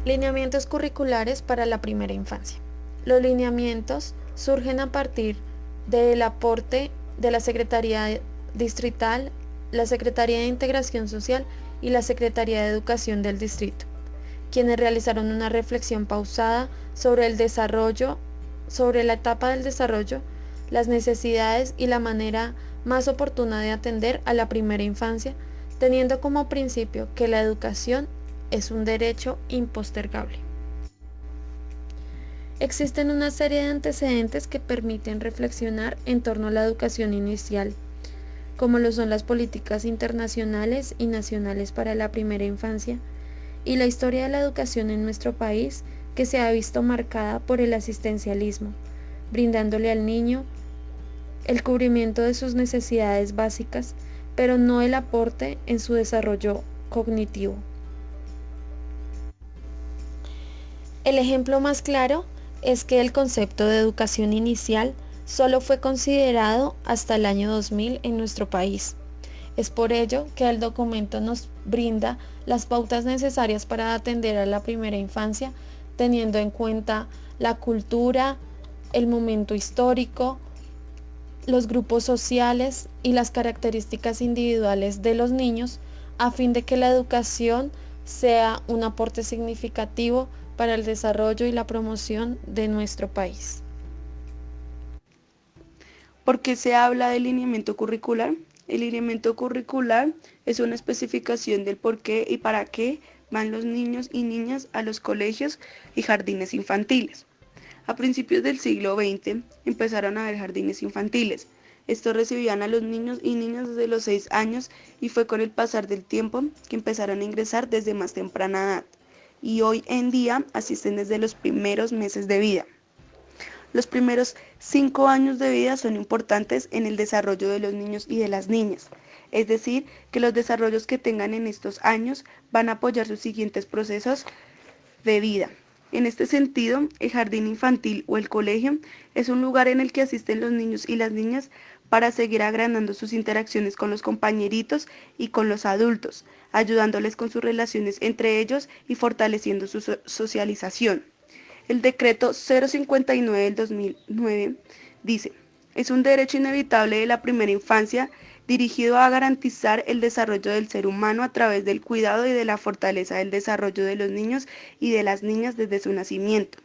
Lineamientos curriculares para la primera infancia. Los lineamientos surgen a partir del aporte de la Secretaría Distrital, la Secretaría de Integración Social y la Secretaría de Educación del Distrito, quienes realizaron una reflexión pausada sobre el desarrollo, sobre la etapa del desarrollo, las necesidades y la manera más oportuna de atender a la primera infancia, teniendo como principio que la educación es un derecho impostergable. Existen una serie de antecedentes que permiten reflexionar en torno a la educación inicial, como lo son las políticas internacionales y nacionales para la primera infancia y la historia de la educación en nuestro país, que se ha visto marcada por el asistencialismo, brindándole al niño el cubrimiento de sus necesidades básicas, pero no el aporte en su desarrollo cognitivo. El ejemplo más claro es que el concepto de educación inicial solo fue considerado hasta el año 2000 en nuestro país. Es por ello que el documento nos brinda las pautas necesarias para atender a la primera infancia, teniendo en cuenta la cultura, el momento histórico, los grupos sociales y las características individuales de los niños, a fin de que la educación sea un aporte significativo para el desarrollo y la promoción de nuestro país. ¿Por qué se habla de lineamiento curricular? El lineamiento curricular es una especificación del por qué y para qué van los niños y niñas a los colegios y jardines infantiles. A principios del siglo XX empezaron a haber jardines infantiles. Estos recibían a los niños y niñas desde los 6 años y fue con el pasar del tiempo que empezaron a ingresar desde más temprana edad. Y hoy en día asisten desde los primeros meses de vida. Los primeros 5 años de vida son importantes en el desarrollo de los niños y de las niñas. Es decir, que los desarrollos que tengan en estos años van a apoyar sus siguientes procesos de vida. En este sentido, el jardín infantil o el colegio es un lugar en el que asisten los niños y las niñas para seguir agrandando sus interacciones con los compañeritos y con los adultos, ayudándoles con sus relaciones entre ellos y fortaleciendo su socialización. El decreto 059 del 2009 dice: es un derecho inevitable de la primera infancia dirigido a garantizar el desarrollo del ser humano a través del cuidado y de la fortaleza del desarrollo de los niños y de las niñas desde su nacimiento.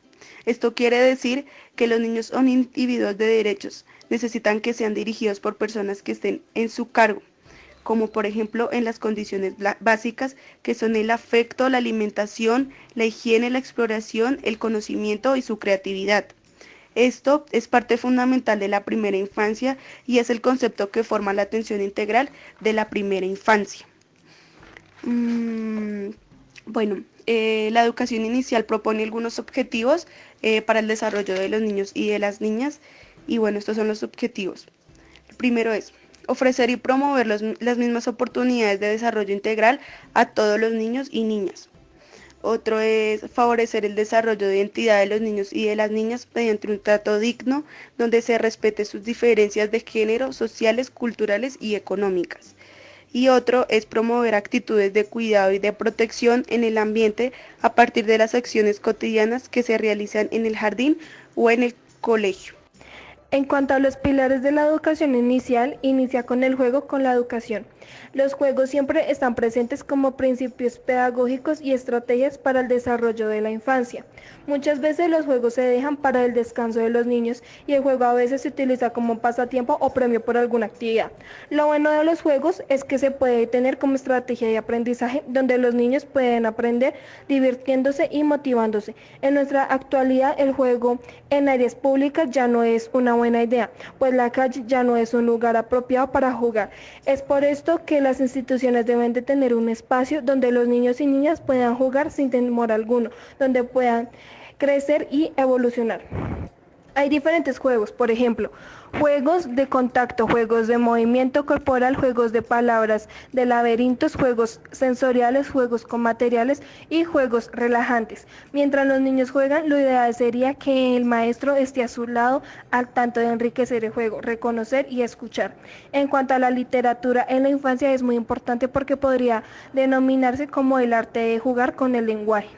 Esto quiere decir que los niños son individuos de derechos, necesitan que sean dirigidos por personas que estén en su cargo, como por ejemplo en las condiciones básicas que son el afecto, la alimentación, la higiene, la exploración, el conocimiento y su creatividad. Esto es parte fundamental de la primera infancia y es el concepto que forma la atención integral de la primera infancia. La educación inicial propone algunos objetivos para el desarrollo de los niños y de las niñas, y bueno, estos son los objetivos. El primero es ofrecer y promover las mismas oportunidades de desarrollo integral a todos los niños y niñas. Otro es favorecer el desarrollo de identidad de los niños y de las niñas mediante un trato digno donde se respete sus diferencias de género, sociales, culturales y económicas. Y otro es promover actitudes de cuidado y de protección en el ambiente a partir de las acciones cotidianas que se realizan en el jardín o en el colegio. En cuanto a los pilares de la educación inicial, inicia con el juego con la educación. Los juegos siempre están presentes como principios pedagógicos y estrategias para el desarrollo de la infancia. Muchas veces los juegos se dejan para el descanso de los niños y el juego a veces se utiliza como pasatiempo o premio por alguna actividad. Lo bueno de los juegos es que se puede tener como estrategia de aprendizaje donde los niños pueden aprender divirtiéndose y motivándose. En nuestra actualidad el juego en áreas públicas ya no es una buena idea, pues la calle ya no es un lugar apropiado para jugar. Es por esto que las instituciones deben de tener un espacio donde los niños y niñas puedan jugar sin temor alguno, donde puedan crecer y evolucionar. Hay diferentes juegos, por ejemplo, juegos de contacto, juegos de movimiento corporal, juegos de palabras, de laberintos, juegos sensoriales, juegos con materiales y juegos relajantes. Mientras los niños juegan, lo ideal sería que el maestro esté a su lado al tanto de enriquecer el juego, reconocer y escuchar. En cuanto a la literatura en la infancia es muy importante porque podría denominarse como el arte de jugar con el lenguaje.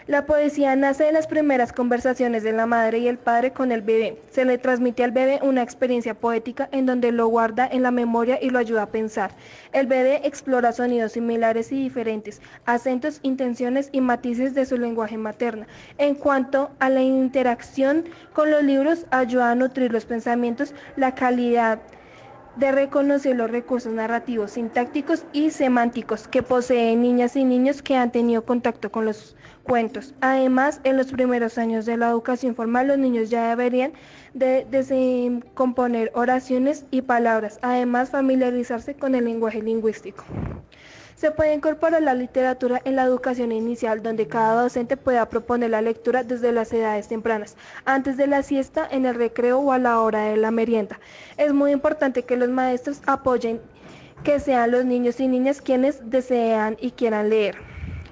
La poesía nace de las primeras conversaciones de la madre y el padre con el bebé. Se le transmite al bebé una experiencia poética en donde lo guarda en la memoria y lo ayuda a pensar. El bebé explora sonidos similares y diferentes, acentos, intenciones y matices de su lenguaje materno. En cuanto a la interacción con los libros, ayuda a nutrir los pensamientos, la calidad de reconocer los recursos narrativos, sintácticos y semánticos que poseen niñas y niños que han tenido contacto con los cuentos. Además, en los primeros años de la educación formal, los niños ya deberían de descomponer oraciones y palabras, además familiarizarse con el lenguaje lingüístico. Se puede incorporar la literatura en la educación inicial, donde cada docente pueda proponer la lectura desde las edades tempranas, antes de la siesta, en el recreo o a la hora de la merienda. Es muy importante que los maestros apoyen que sean los niños y niñas quienes desean y quieran leer.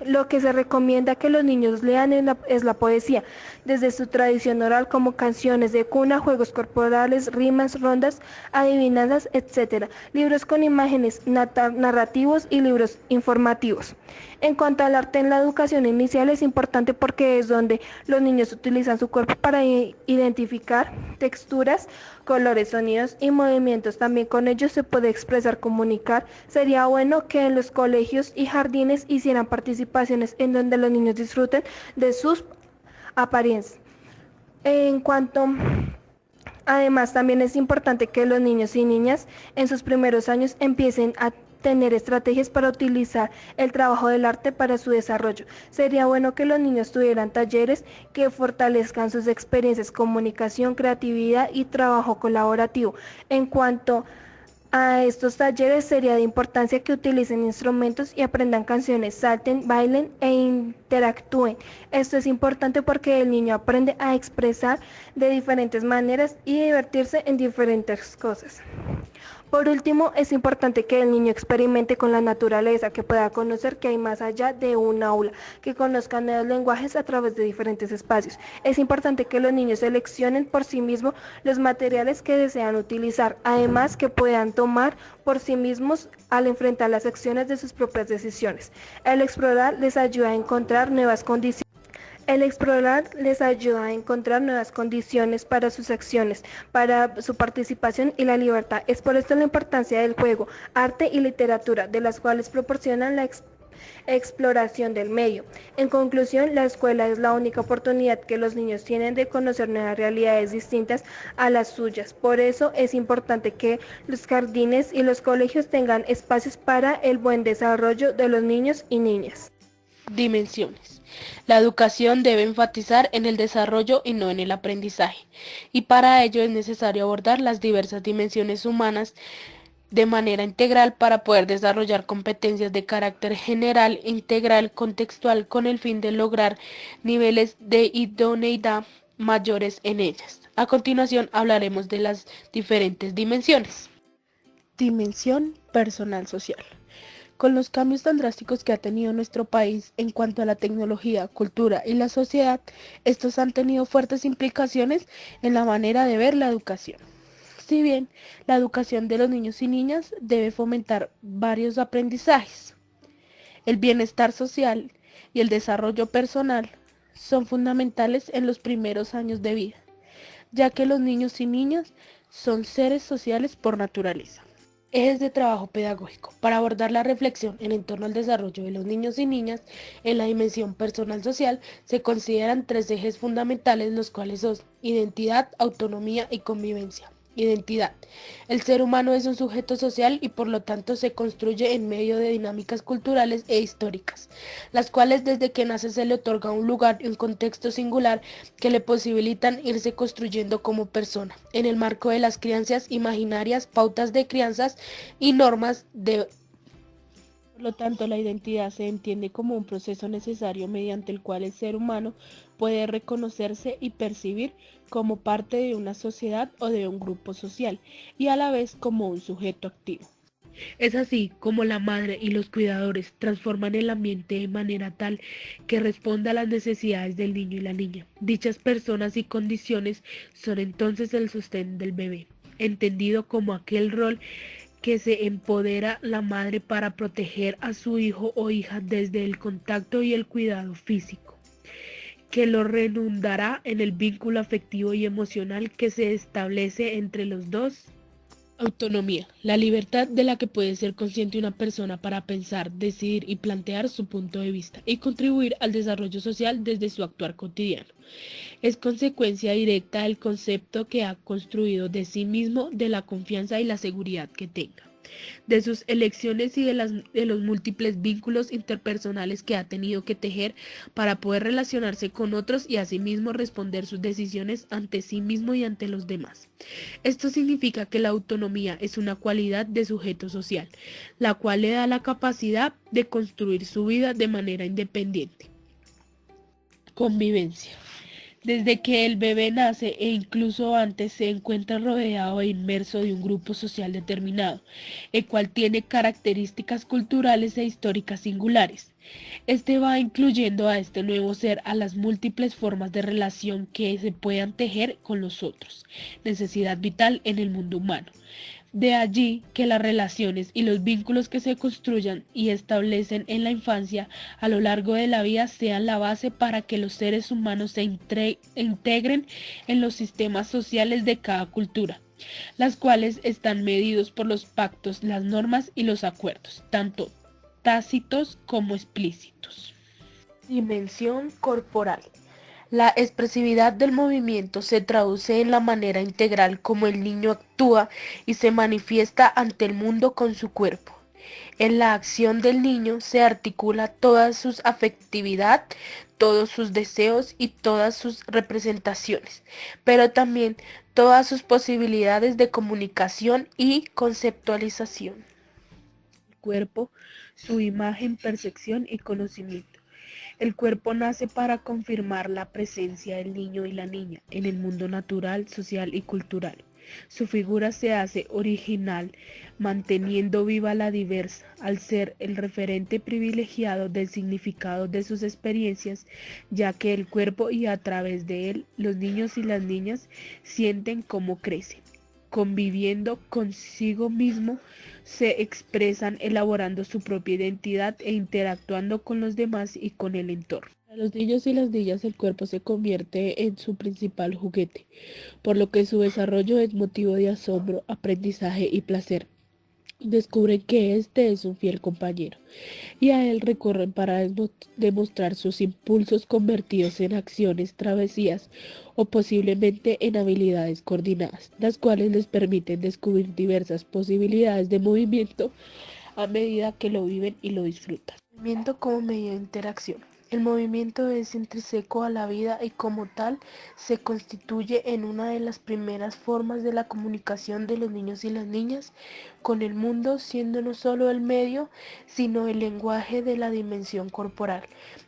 Lo que se recomienda que los niños lean es la poesía, desde su tradición oral como canciones de cuna, juegos corporales, rimas, rondas, adivinanzas, etc. Libros con imágenes narrativos y libros informativos. En cuanto al arte en la educación inicial, es importante porque es donde los niños utilizan su cuerpo para identificar texturas, colores, sonidos y movimientos. También con ellos se puede expresar, comunicar. Sería bueno que en los colegios y jardines hicieran participaciones en donde los niños disfruten de sus apariencias. Además, también es importante que los niños y niñas en sus primeros años empiecen a tener estrategias para utilizar el trabajo del arte para su desarrollo. Sería bueno que los niños tuvieran talleres que fortalezcan sus experiencias, comunicación, creatividad y trabajo colaborativo. En cuanto a estos talleres, sería de importancia que utilicen instrumentos y aprendan canciones, salten, bailen e interactúen. Esto es importante porque el niño aprende a expresar de diferentes maneras y divertirse en diferentes cosas. Por último, es importante que el niño experimente con la naturaleza, que pueda conocer que hay más allá de un aula, que conozcan nuevos lenguajes a través de diferentes espacios. Es importante que los niños seleccionen por sí mismos los materiales que desean utilizar, además que puedan tomar por sí mismos al enfrentar las acciones de sus propias decisiones. El explorar les ayuda a encontrar nuevas condiciones. Para sus acciones, para su participación y la libertad. Es por esto la importancia del juego, arte y literatura, de las cuales proporcionan la exploración del medio. En conclusión, la escuela es la única oportunidad que los niños tienen de conocer nuevas realidades distintas a las suyas. Por eso es importante que los jardines y los colegios tengan espacios para el buen desarrollo de los niños y niñas. Dimensiones. La educación debe enfatizar en el desarrollo y no en el aprendizaje, y para ello es necesario abordar las diversas dimensiones humanas de manera integral para poder desarrollar competencias de carácter general, integral, contextual, con el fin de lograr niveles de idoneidad mayores en ellas. A continuación hablaremos de las diferentes dimensiones. Dimensión personal social. Con los cambios tan drásticos que ha tenido nuestro país en cuanto a la tecnología, cultura y la sociedad, estos han tenido fuertes implicaciones en la manera de ver la educación. Si bien la educación de los niños y niñas debe fomentar varios aprendizajes, el bienestar social y el desarrollo personal son fundamentales en los primeros años de vida, ya que los niños y niñas son seres sociales por naturaleza. Ejes de trabajo pedagógico. Para abordar la reflexión en torno al desarrollo de los niños y niñas en la dimensión personal social, se consideran 3 ejes fundamentales, los cuales son identidad, autonomía y convivencia. Identidad. El ser humano es un sujeto social y por lo tanto se construye en medio de dinámicas culturales e históricas, las cuales desde que nace se le otorga un lugar y un contexto singular que le posibilitan irse construyendo como persona, en el marco de las crianzas imaginarias, pautas de crianzas y normas de... Por lo tanto, la identidad se entiende como un proceso necesario mediante el cual el ser humano puede reconocerse y percibir como parte de una sociedad o de un grupo social, y a la vez como un sujeto activo. Es así como la madre y los cuidadores transforman el ambiente de manera tal que responda a las necesidades del niño y la niña. Dichas personas y condiciones son entonces el sostén del bebé, entendido como aquel rol que se empodera la madre para proteger a su hijo o hija desde el contacto y el cuidado físico. que lo redundará en el vínculo afectivo y emocional que se establece entre los dos. Autonomía, la libertad de la que puede ser consciente una persona para pensar, decidir y plantear su punto de vista y contribuir al desarrollo social desde su actuar cotidiano. Es consecuencia directa del concepto que ha construido de sí mismo, de la confianza y la seguridad que tenga, de sus elecciones y de los múltiples vínculos interpersonales que ha tenido que tejer para poder relacionarse con otros y asimismo responder sus decisiones ante sí mismo y ante los demás. Esto significa que la autonomía es una cualidad de sujeto social, la cual le da la capacidad de construir su vida de manera independiente. Convivencia. Desde que el bebé nace e incluso antes se encuentra rodeado e inmerso de un grupo social determinado, el cual tiene características culturales e históricas singulares. Este va incluyendo a este nuevo ser a las múltiples formas de relación que se puedan tejer con los otros, necesidad vital en el mundo humano. De allí que las relaciones y los vínculos que se construyan y establecen en la infancia a lo largo de la vida sean la base para que los seres humanos se integren en los sistemas sociales de cada cultura, las cuales están medidos por los pactos, las normas y los acuerdos, tanto tácitos como explícitos. Dimensión corporal. La expresividad del movimiento se traduce en la manera integral como el niño actúa y se manifiesta ante el mundo con su cuerpo. En la acción del niño se articula toda su afectividad, todos sus deseos y todas sus representaciones, pero también todas sus posibilidades de comunicación y conceptualización. El cuerpo, su imagen, percepción y conocimiento. El cuerpo nace para confirmar la presencia del niño y la niña en el mundo natural, social y cultural. Su figura se hace original, manteniendo viva la diversa, al ser el referente privilegiado del significado de sus experiencias, ya que el cuerpo y a través de él los niños y las niñas sienten cómo crecen. Conviviendo consigo mismo, se expresan elaborando su propia identidad e interactuando con los demás y con el entorno. Para los niños y las niñas el cuerpo se convierte en su principal juguete, por lo que su desarrollo es motivo de asombro, aprendizaje y placer. Descubren que este es un fiel compañero y a él recorren para demostrar sus impulsos convertidos en acciones, travesías o posiblemente en habilidades coordinadas, las cuales les permiten descubrir diversas posibilidades de movimiento a medida que lo viven y lo disfrutan. Movimiento como medio de interacción. El movimiento es intrínseco a la vida y como tal se constituye en una de las primeras formas de la comunicación de los niños y las niñas con el mundo, siendo no solo el medio, sino el lenguaje de la dimensión corporal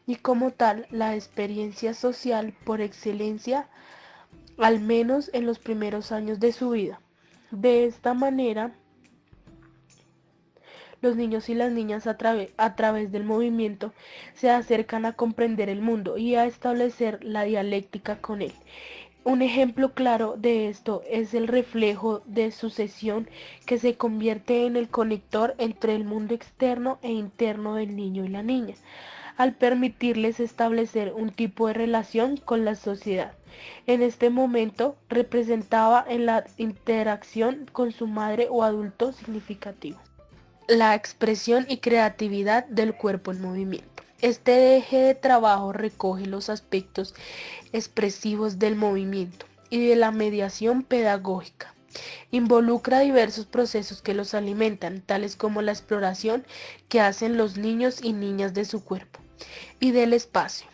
y como tal la experiencia social por excelencia, al menos en los primeros años de su vida. De esta manera, los niños y las niñas a través del movimiento se acercan a comprender el mundo y a establecer la dialéctica con él. Un ejemplo claro de esto es el reflejo de sucesión que se convierte en el conector entre el mundo externo e interno del niño y la niña, al permitirles establecer un tipo de relación con la sociedad. En este momento representaba en la interacción con su madre o adulto significativo. La expresión y creatividad del cuerpo en movimiento. Este eje de trabajo recoge los aspectos expresivos del movimiento y de la mediación pedagógica. Involucra diversos procesos que los alimentan, tales como la exploración que hacen los niños y niñas de su cuerpo y del espacio.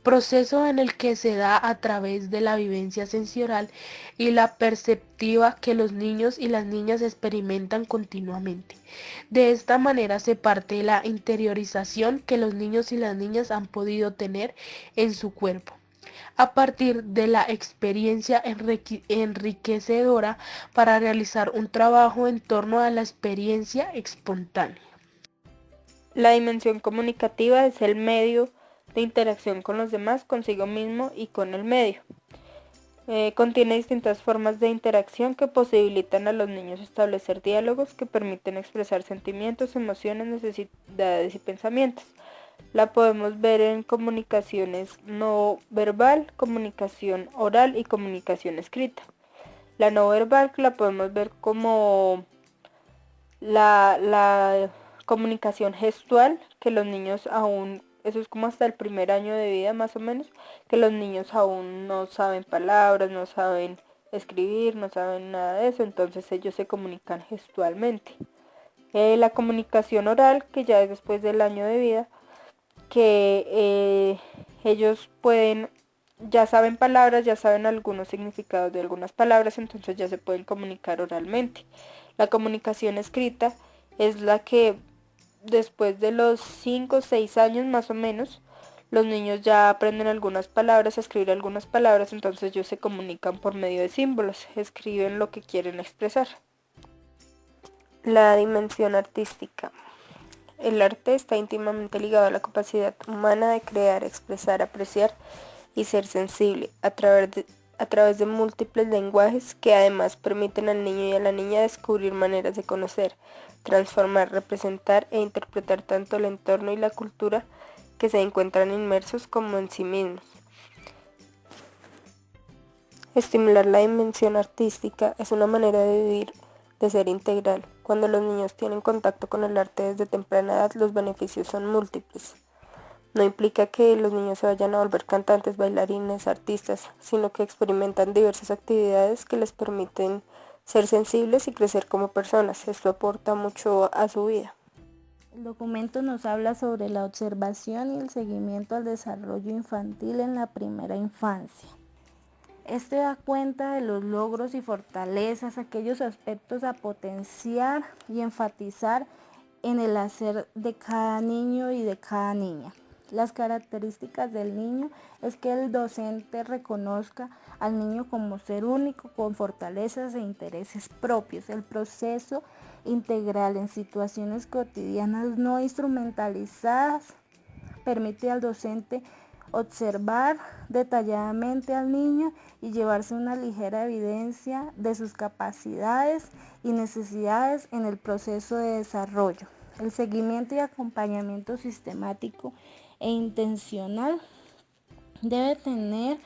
Proceso en el que se da a través de la vivencia sensorial y la perceptiva que los niños y las niñas experimentan continuamente. De esta manera se parte de la interiorización que los niños y las niñas han podido tener en su cuerpo, a partir de la experiencia enriquecedora para realizar un trabajo en torno a la experiencia espontánea. La dimensión comunicativa es el medio de interacción con los demás, consigo mismo y con el medio. Contiene distintas formas de interacción que posibilitan a los niños establecer diálogos que permiten expresar sentimientos, emociones, necesidades y pensamientos. La podemos ver en comunicaciones no verbal, comunicación oral y comunicación escrita. La no verbal la podemos ver como la comunicación gestual, que los niños aún, eso es como hasta el primer año de vida más o menos, que los niños aún no saben palabras, no saben escribir, no saben nada de eso, entonces ellos se comunican gestualmente. La comunicación oral, que ya es después del año de vida, que ellos pueden, ya saben palabras, ya saben algunos significados de algunas palabras, entonces ya se pueden comunicar oralmente. La comunicación escrita es la que después de los 5 o 6 años más o menos, los niños ya aprenden algunas palabras, a escribir algunas palabras, entonces ellos se comunican por medio de símbolos, escriben lo que quieren expresar. La dimensión artística. El arte está íntimamente ligado a la capacidad humana de crear, expresar, apreciar y ser sensible a través de múltiples lenguajes que además permiten al niño y a la niña descubrir maneras de conocer, transformar, representar e interpretar tanto el entorno y la cultura que se encuentran inmersos como en sí mismos. Estimular la dimensión artística es una manera de vivir, de ser integral. Cuando los niños tienen contacto con el arte desde temprana edad, los beneficios son múltiples. No implica que los niños se vayan a volver cantantes, bailarines, artistas, sino que experimentan diversas actividades que les permiten ser sensibles y crecer como personas. Esto aporta mucho a su vida. El documento nos habla sobre la observación y el seguimiento al desarrollo infantil en la primera infancia. Este da cuenta de los logros y fortalezas, aquellos aspectos a potenciar y enfatizar en el hacer de cada niño y de cada niña. Las características del niño es que el docente reconozca al niño como ser único, con fortalezas e intereses propios. El proceso integral en situaciones cotidianas no instrumentalizadas permite al docente observar detalladamente al niño y llevarse una ligera evidencia de sus capacidades y necesidades en el proceso de desarrollo. El seguimiento y acompañamiento sistemático e intencional debe tener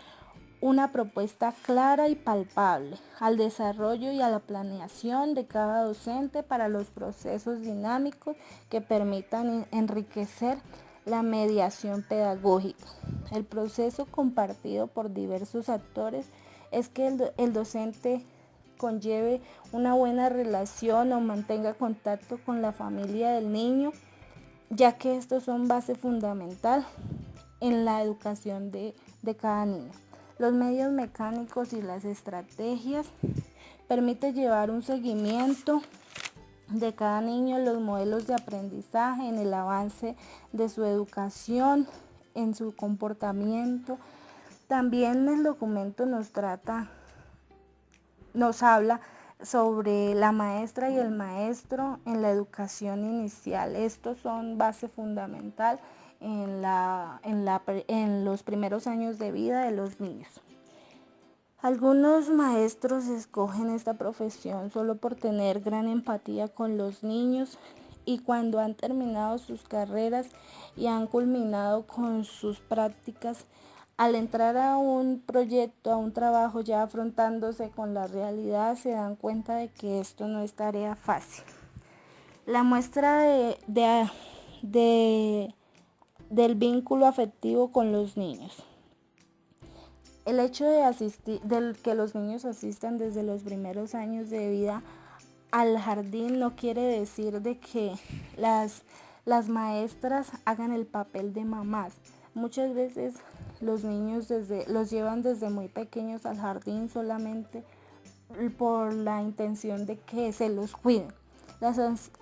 una propuesta clara y palpable al desarrollo y a la planeación de cada docente para los procesos dinámicos que permitan enriquecer la mediación pedagógica. El proceso compartido por diversos actores es que el docente conlleve una buena relación o mantenga contacto con la familia del niño, ya que estos son base fundamental en la educación de cada niño. Los medios mecánicos y las estrategias permiten llevar un seguimiento de cada niño, los modelos de aprendizaje, en el avance de su educación, en su comportamiento. También el documento nos habla sobre la maestra y el maestro en la educación inicial. Estos son base fundamental en los primeros años de vida de los niños. Algunos maestros escogen esta profesión solo por tener gran empatía con los niños y cuando han terminado sus carreras y han culminado con sus prácticas, al entrar a un proyecto, a un trabajo ya afrontándose con la realidad, se dan cuenta de que esto no es tarea fácil. La muestra del vínculo afectivo con los niños. El hecho de que los niños asistan desde los primeros años de vida al jardín no quiere decir de que las maestras hagan el papel de mamás. Muchas veces los niños los llevan desde muy pequeños al jardín solamente por la intención de que se los cuiden.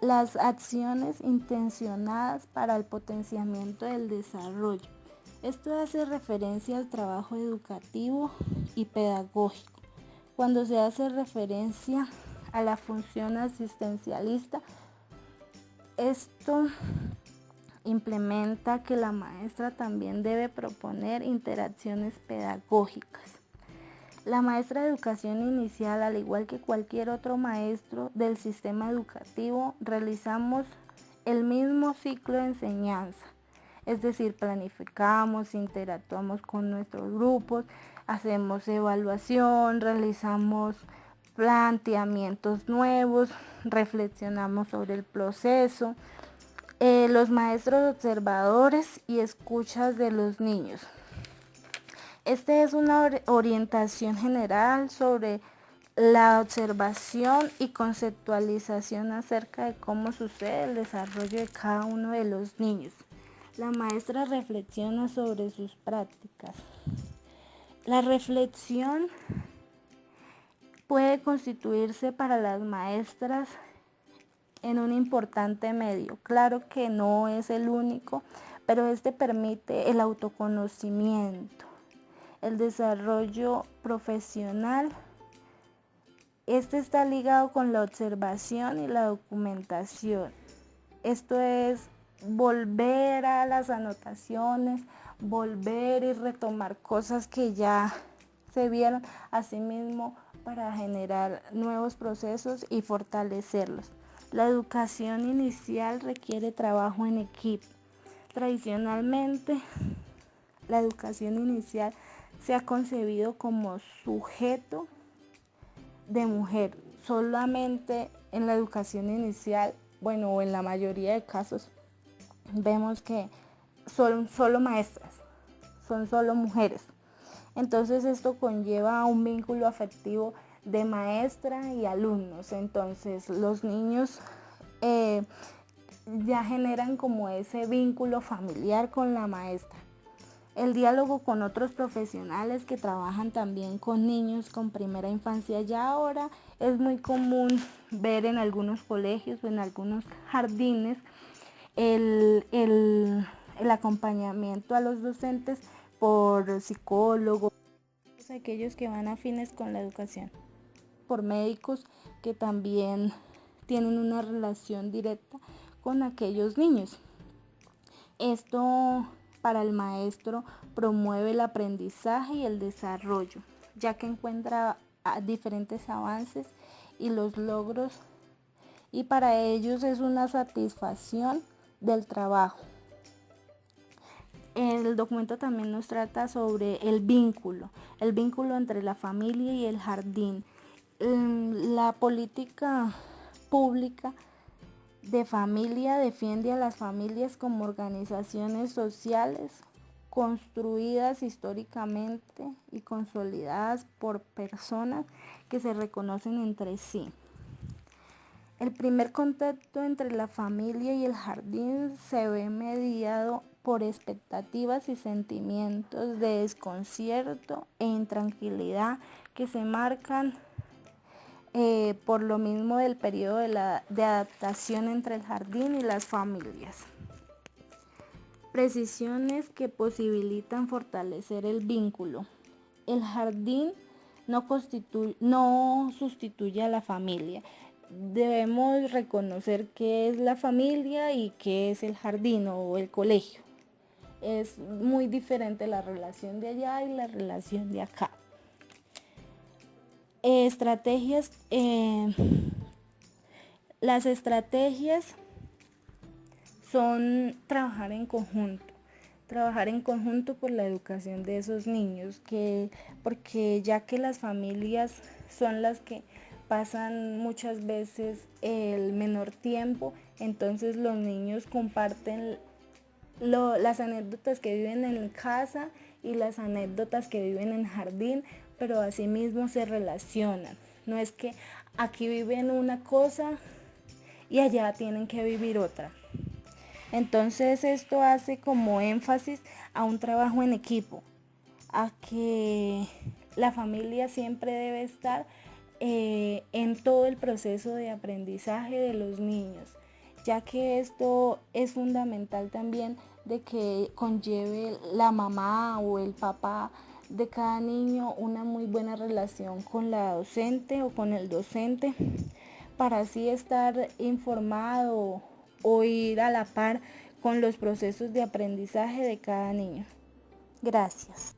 Las acciones intencionadas para el potenciamiento del desarrollo. Esto hace referencia al trabajo educativo y pedagógico. Cuando se hace referencia a la función asistencialista, esto implementa que la maestra también debe proponer interacciones pedagógicas. La maestra de educación inicial, al igual que cualquier otro maestro del sistema educativo, realizamos el mismo ciclo de enseñanza. Es decir, planificamos, interactuamos con nuestros grupos, hacemos evaluación, realizamos planteamientos nuevos, reflexionamos sobre el proceso. Los maestros observadores y escuchas de los niños. Esta es una orientación general sobre la observación y conceptualización acerca de cómo sucede el desarrollo de cada uno de los niños. La maestra reflexiona sobre sus prácticas. La reflexión puede constituirse para las maestras en un importante medio. Claro que no es el único, pero este permite el autoconocimiento, el desarrollo profesional. Este está ligado con la observación y la documentación. Esto es volver a las anotaciones, volver y retomar cosas que ya se vieron, asimismo para generar nuevos procesos y fortalecerlos. La educación inicial requiere trabajo en equipo. Tradicionalmente, la educación inicial se ha concebido como sujeto de mujer. Solamente en la educación inicial, o en la mayoría de casos, vemos que son solo maestras, son solo mujeres. Entonces esto conlleva un vínculo afectivo de maestra y alumnos. Entonces los niños ya generan como ese vínculo familiar con la maestra. El diálogo con otros profesionales que trabajan también con niños con primera infancia. Ya ahora es muy común ver en algunos colegios o en algunos jardines el acompañamiento a los docentes por psicólogos, aquellos que van afines con la educación, por médicos que también tienen una relación directa con aquellos niños. Esto para el maestro promueve el aprendizaje y el desarrollo, ya que encuentra diferentes avances y los logros, y para ellos es una satisfacción del trabajo. El documento también nos trata sobre el vínculo entre la familia y el jardín. La política pública de familia defiende a las familias como organizaciones sociales construidas históricamente y consolidadas por personas que se reconocen entre sí. El primer contacto entre la familia y el jardín se ve mediado por expectativas y sentimientos de desconcierto e intranquilidad que se marcan por lo mismo del periodo de adaptación entre el jardín y las familias. Precisiones que posibilitan fortalecer el vínculo. El jardín no sustituye a la familia. Debemos reconocer qué es la familia y qué es el jardín o el colegio. Es muy diferente la relación de allá y la relación de acá. Estrategias. Las estrategias son trabajar en conjunto por la educación de esos niños, porque ya que las familias son las que pasan muchas veces el menor tiempo, entonces los niños comparten las anécdotas que viven en casa y las anécdotas que viven en jardín, pero asimismo se relacionan. No es que aquí viven una cosa y allá tienen que vivir otra. Entonces esto hace como énfasis a un trabajo en equipo, a que la familia siempre debe estar en todo el proceso de aprendizaje de los niños, ya que esto es fundamental también de que conlleve la mamá o el papá de cada niño una muy buena relación con la docente o con el docente, para así estar informado o ir a la par con los procesos de aprendizaje de cada niño. Gracias.